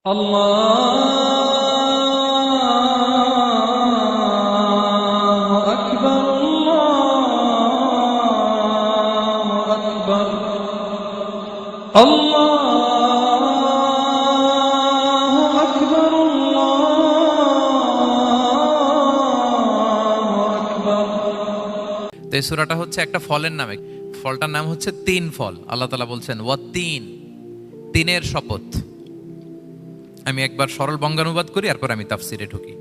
আল্লাহু আকবার, আল্লাহু আকবার, আল্লাহু আকবার, আল্লাহু আকবার। তো এই সূরাটা হচ্ছে একটা ফলের নামে। ফলটার নাম হচ্ছে তিন ফল। আল্লাহ তাআলা বলছেন ওয়াত-তিন, তিনের শপথ। আমি একবার সরল বঙ্গানুবাদ করি, এরপর আমি তাফসিরে ঢুকি।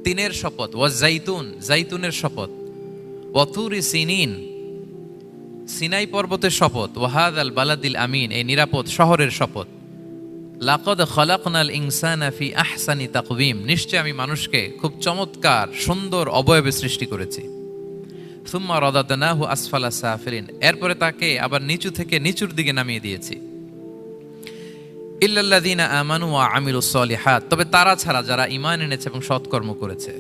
তিনের শপথ, ওয়াজ-জাইতুন, জাইতুনের শপথ, ওয়াতুরি সিনিন, সিনাই পর্বতের শপথ, ওয়াহাদাল বালাদিল আমিন, এই নিরাপদ শহরের শপথ। লাকাদ খালাকনাল ইনসানা ফি আহসানি তাকওয়িম, নিশ্চয় আমি মানুষকে খুব চমৎকার সুন্দর অবয়বে সৃষ্টি করেছি। সুম্মা রাদাদনাহু আসফালা সাফিলিন, এরপরে তাকে আবার নিচু থেকে নিচুর দিকে নামিয়ে দিয়েছি। ইল্লাল্লাযীনা আমানু ওয়া আমিলুস সলিহাত, তবে তারা ছাড়া যারা ঈমান এনেছে এবং সৎকর্ম করেছে।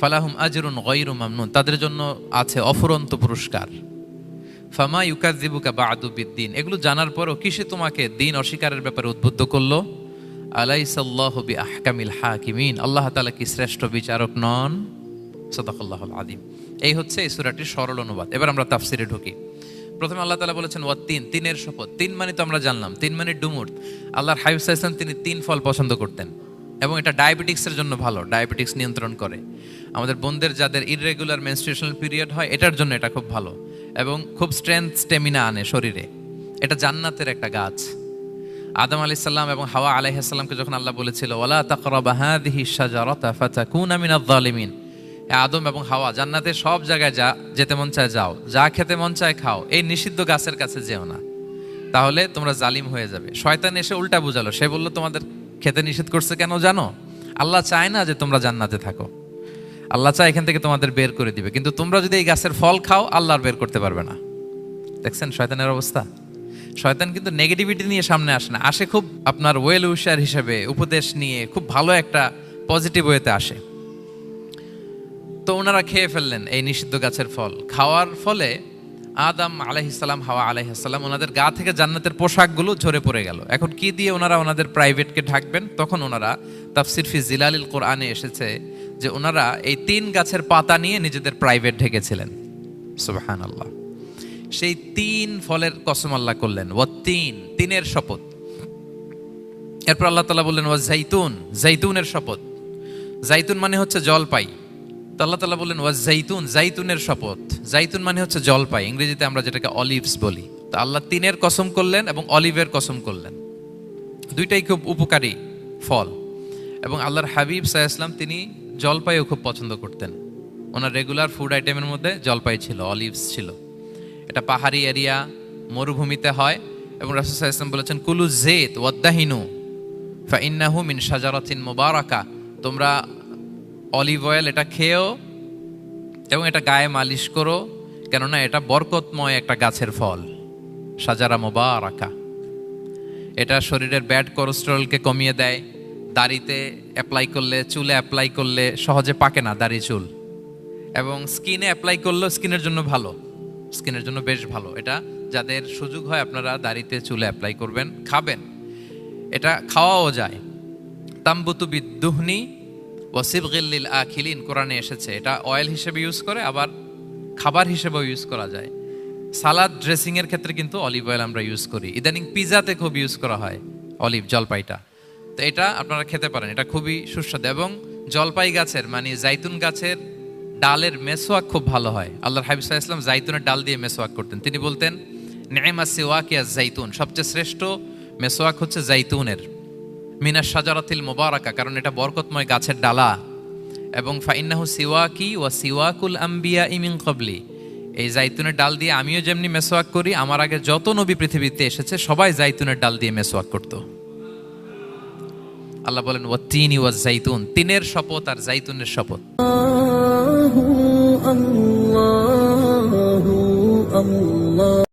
ফালাহুম আজরুন গায়রু মামনুন, তাদের জন্য আছে অফুরন্ত পুরস্কার। ফামা ইউকাযযিবুকা বা'দু বিদ্দিন, এগুলো জানার পরও কিসে তোমাকে দিন অস্বীকারের ব্যাপারে উদ্বুদ্ধ করলো? আলাইসাল্লাহু বিআহকামিল হাকিমিন, আল্লাহ তাআলা কি শ্রেষ্ঠ বিচারক নন? সাদাকাল্লাহুল আযীম। এই হচ্ছে এই সূরাটির সরল অনুবাদ। এবার আমরা তাফসিরে ঢুকি। প্রথমে আল্লাহ তাআলা বলেছেন ওয়াত-তিন, তিনের শপথ। তিন মানে তো আমরা জানলাম, তিন মানে ডুমুর। আল্লাহর হাবিব সাল্লাল্লাহু আলাইহি ওয়াসাল্লাম তিনি তিন ফল পছন্দ করতেন এবং এটা ডায়াবেটিক্সের জন্য ভালো, ডায়াবেটিক্স নিয়ন্ত্রণ করে। আমাদের বোনদের যাদের ইররেগুলার মেনস্ট্রুয়েশনাল পিরিয়ড হয়, এটার জন্য এটা খুব ভালো এবং খুব স্ট্রেংথ স্টেমিনা আনে শরীরে। এটা জান্নাতের একটা গাছ। আদম আলাইহিস সালাম এবং হাওয়া আলাইহিস সালামকে যখন আল্লাহ বলেছিল ওয়ালা তাকরাবা হাযিহি শাজারাতা ফাতাকুনা মিনায যালিমিন, আদম এবং হাওয়া জান্নাতের সব জায়গায় যেতে মন চায় যাও, যা খেতে মন চায় খাও, এই নিষিদ্ধ গাছের কাছে যেও না, তাহলে তোমরা জালিম হয়ে যাবে। শয়তান এসে উল্টা বুঝালো, সে বলল তোমাদের খেতে নিষেধ করছে কেন জানো? আল্লাহ চায় না যে তোমরা জান্নাতে থাকো, আল্লাহ চায় এখান থেকে তোমাদের বের করে দিবে, কিন্তু তোমরা যদি এই গাছের ফল খাও আল্লাহ আর বের করতে পারবে না। দেখছেন শয়তানের অবস্থা? শয়তান কিন্তু নেগেটিভিটি নিয়ে সামনে আসে না, আসে খুব আপনার ওয়েল উইশার হিসেবে, উপদেশ নিয়ে খুব ভালো একটা পজিটিভ ওয়েতে আসে। তো ওনারা খেয়ে ফেললেন এই নিষিদ্ধ গাছের ফল। খাওয়ার ফলে আদম আলাইহিস সালাম, হাওয়া আলাইহিস সালাম, ওনাদের গা থেকে জান্নাতের পোশাকগুলো ঝরে পড়ে গেল। এখন কি দিয়ে ওনারা ওনাদের প্রাইভেটকে ঢাকবেন? তখন ওনারা তাফসির ফি জিলালিল কোরআনে এসেছে যে ওনারা এই তিন গাছের পাতা নিয়ে নিজেদের প্রাইভেট ঢেকেছিলেন। সুবহানাল্লাহ। সেই তিন ফলের কসম আল্লাহ করলেন, ওয়াত-তিন, তিনের শপথ। এরপর আল্লাহ তাআলা বললেন ওয়াজ-জাইতুন, জাইতুনের শপথ। জাইতুন মানে হচ্ছে জলপাই। তো আল্লাহ তাআলা বললেন ওয়াজ-জাইতুন, জাইতুনের শপথ। জাইতুন মানে হচ্ছে জলপাই, ইংরেজিতে আমরা যেটাকে অলিভস বলি। তো আল্লাহ তিনের কসম করলেন এবং অলিভের কসম করলেন। দুইটাই খুব উপকারী ফল এবং আল্লাহর হাবিব সাল্লাল্লাহু আলাইহি ওয়াসাল্লাম তিনি জলপাইও খুব পছন্দ করতেন। ওনার রেগুলার ফুড আইটেমের মধ্যে জলপাই ছিল, অলিভস ছিল। এটা পাহাড়ি এরিয়া, মরুভূমিতে হয় এবং রাসূল সাল্লাল্লাহু আলাইহি ওয়াসাল্লাম বলেছেন কুলু যাইত ওয়াদ-দাহিনু ফাইন্নাহু মিন শাজারাতিন মুবারাকা, তোমরা অলিভ অয়েল এটা খেও এবং এটা গায়ে মালিশ করো, কেননা এটা বরকতময় একটা গাছের ফল, শাজারা মুবারাকা। এটা শরীরের ব্যাড কোলেস্টেরলকে কমিয়ে দেয়। দাড়িতে অ্যাপ্লাই করলে, চুলে অ্যাপ্লাই করলে সহজে পাকে না দাড়ি চুল, এবং স্কিনে অ্যাপ্লাই করলেও স্কিনের জন্য ভালো, স্কিনের জন্য বেশ ভালো। এটা যাদের সুযোগ হয় আপনারা দাড়িতে চুলে অ্যাপ্লাই করবেন, খাবেন। এটা খাওয়াও যায়। তাম্বুতু বিদ্দুহনি ওয়াসিবগিল লিল আখিলিন, কোরআনে এসেছে। এটা অয়েল হিসেবে ইউজ করে, আবার খাবার হিসেবেও ইউজ করা যায়। সালাদ ড্রেসিং এর ক্ষেত্রে কিন্তু অলিভ অয়েল আমরা ইউজ করি। ইদানিং পিজাতে খুব ইউজ করা হয় অলিভ, জলপাইটা। তো এটা আপনারা খেতে পারেন, এটা খুবই সুস্বাদু। এবং জলপাই গাছের মানে জাইতুন গাছের ডালের মেসওয়াক খুব ভালো হয়। আল্লাহর হাবিব সাল্লাল্লাহু আলাইহি ওয়াসাল্লাম জাইতুনের ডাল দিয়ে মেসওয়াক করতেন। তিনি বলতেন নি'মা সিওয়াকিয়া জাইতুন, সবচেয়ে শ্রেষ্ঠ মেসওয়াক হচ্ছে জাইতুনের। মিনাশ শাজারাতিল মুবারাকা, কারণ এটা বরকতময় গাছের ডালা। এবং ফাইন্নাহু সিওয়াকি ওয়া সিওয়াকুল আম্বিয়া মিন ক্বাবলি, এই জাইতুনের ডাল দিয়ে আমিও যেমনি মেসওয়াক করি, আমার আগে যত নবী পৃথিবীতে এসেছে সবাই জাইতুনের ডাল দিয়ে মেসওয়াক করত। আল্লাহ বলেন ওয়াত-তিনি ওয়াজ-জাইতুন, তিনের শপথ আর জাইতুনের শপথ। আল্লাহু আল্লাহু আল্লাহ।